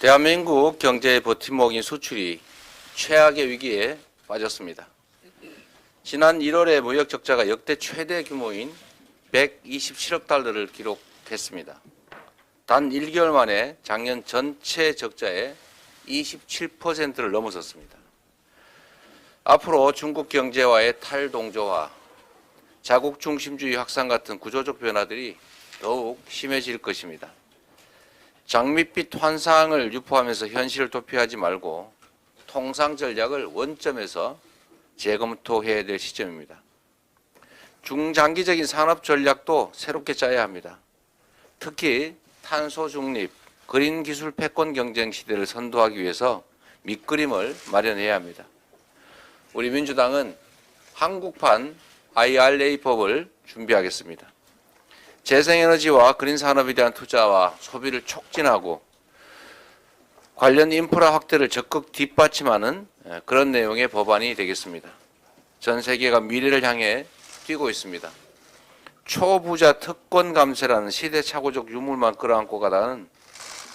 대한민국 경제의 버팀목인 수출이 최악의 위기에 빠졌습니다. 지난 1월에 무역 적자가 역대 최대 규모인 127억 달러를 기록했습니다. 단 1개월 만에 작년 전체 적자의 27%를 넘어섰습니다. 앞으로 중국 경제와의 탈동조화, 자국 중심주의 확산 같은 구조적 변화들이 더욱 심해질 것입니다. 장밋빛 환상을 유포하면서 현실을 도피하지 말고 통상 전략을 원점에서 재검토해야 될 시점입니다. 중장기적인 산업 전략도 새롭게 짜야 합니다. 특히 탄소 중립, 그린 기술 패권 경쟁 시대를 선도하기 위해서 밑그림을 마련해야 합니다. 우리 민주당은 한국판 IRA법을 준비하겠습니다. 재생에너지와 그린 산업에 대한 투자와 소비를 촉진하고 관련 인프라 확대를 적극 뒷받침하는 그런 내용의 법안이 되겠습니다. 전 세계가 미래를 향해 뛰고 있습니다. 초부자 특권 감세라는 시대착오적 유물만 끌어안고 가다는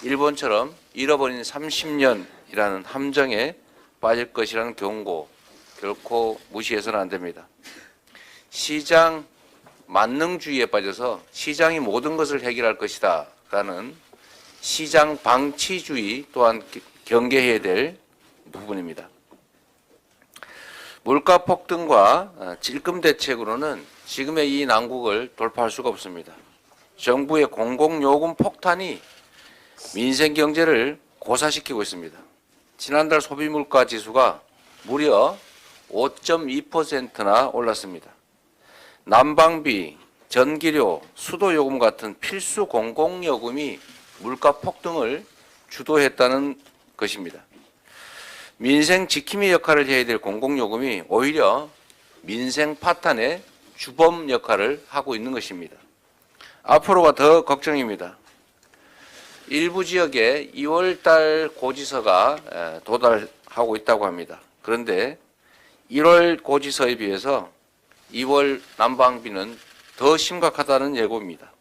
일본처럼 잃어버린 30년이라는 함정에 빠질 것이라는 경고 결코 무시해서는 안 됩니다. 시장 만능주의에 빠져서 시장이 모든 것을 해결할 것이다 라는 시장 방치주의 또한 경계해야 될 부분입니다. 물가 폭등과 찔끔 대책으로는 지금의 이 난국을 돌파할 수가 없습니다. 정부의 공공요금 폭탄이 민생 경제를 고사시키고 있습니다. 지난달 소비물가 지수가 무려 5.2%나 올랐습니다. 난방비, 전기료, 수도요금 같은 필수 공공요금이 물가 폭등을 주도했다는 것입니다. 민생 지킴이 역할을 해야 될 공공요금이 오히려 민생 파탄의 주범 역할을 하고 있는 것입니다. 앞으로가 더 걱정입니다. 일부 지역에 2월달 고지서가 도달하고 있다고 합니다. 그런데 1월 고지서에 비해서 2월 난방비는 더 심각하다는 예고입니다.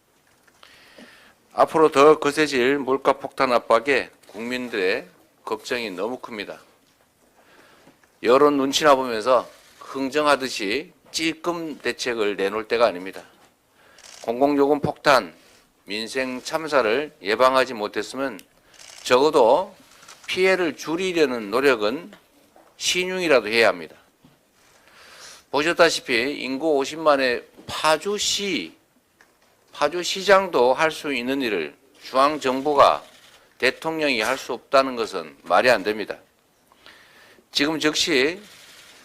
앞으로 더 거세질 물가 폭탄 압박에 국민들의 걱정이 너무 큽니다. 여론 눈치나 보면서 흥정하듯이 찔끔 대책을 내놓을 때가 아닙니다. 공공요금 폭탄, 민생 참사를 예방하지 못했으면 적어도 피해를 줄이려는 노력은 신용이라도 해야 합니다. 보셨다시피 인구 50만의 파주시장도 할 수 있는 일을 중앙정부가 대통령이 할 수 없다는 것은 말이 안 됩니다. 지금 즉시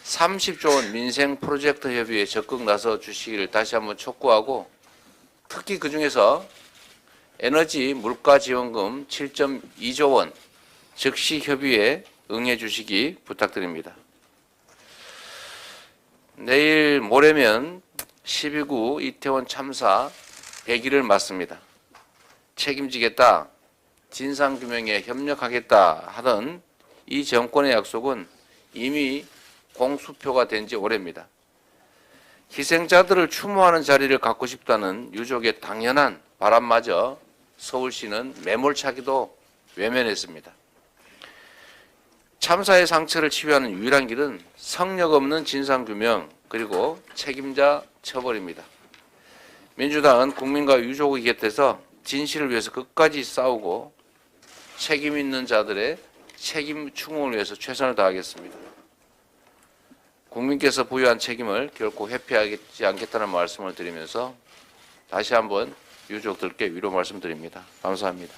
30조 원 민생 프로젝트 협의에 적극 나서 주시기를 다시 한번 촉구하고 특히 그중에서 에너지 물가 지원금 7.2조 원 즉시 협의에 응해 주시기 부탁드립니다. 내일 모레면 12구 이태원 참사 100일을 맞습니다. 책임지겠다, 진상규명에 협력하겠다 하던 이 정권의 약속은 이미 공수표가 된 지 오래입니다. 희생자들을 추모하는 자리를 갖고 싶다는 유족의 당연한 바람마저 서울시는 매몰차기도 외면했습니다. 참사의 상처를 치유하는 유일한 길은 성역 없는 진상규명 그리고 책임자 처벌입니다. 민주당은 국민과 유족의 곁에서 진실을 위해서 끝까지 싸우고 책임 있는 자들의 책임 충원을 위해서 최선을 다하겠습니다. 국민께서 부여한 책임을 결코 회피하지 않겠다는 말씀을 드리면서 다시 한번 유족들께 위로 말씀드립니다. 감사합니다.